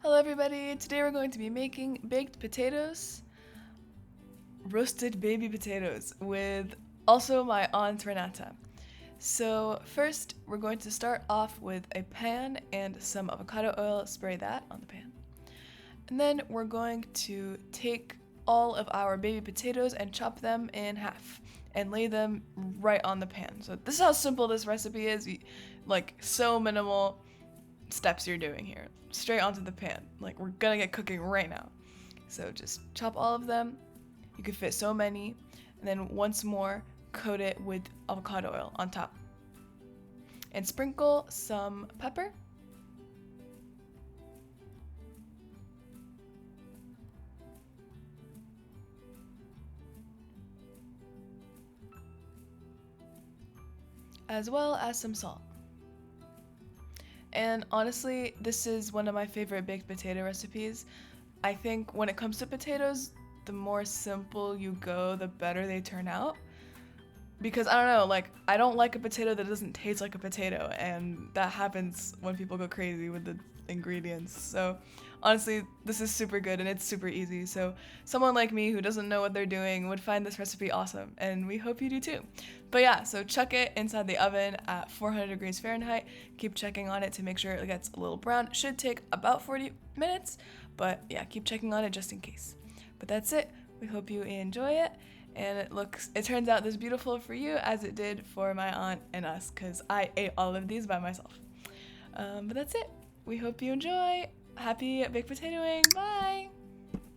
Hello everybody, today we're going to be making baked potatoes, roasted baby potatoes, with also my aunt Renata. So first we're going to start off with a pan and some avocado oil, spray that on the pan. And then we're going to take all of our baby potatoes and chop them in half and lay them right on the pan. So this is how simple this recipe is, like so minimal steps you're doing here. Straight onto the pan. Like, we're gonna get cooking right now. So just chop all of them. You can fit so many. And then once more, coat it with avocado oil on top. And sprinkle some pepper. As well as some salt. And honestly, this is one of my favorite baked potato recipes. I think when it comes to potatoes, the more simple you go, the better they turn out. Because I don't know, like, I don't like a potato that doesn't taste like a potato, and that happens when people go crazy with the ingredients. So honestly, this is super good and it's super easy. So someone like me who doesn't know what they're doing would find this recipe awesome, and we hope you do too. But yeah, so chuck it inside the oven at 400 degrees Fahrenheit. Keep checking on it to make sure it gets a little brown. It should take about 40 minutes, but yeah, keep checking on it just in case. But that's it. We hope you enjoy it. And it turns out this beautiful for you as it did for my aunt and us, because I ate all of these by myself. But that's it. We hope you enjoy. Happy baked potatoing. Bye!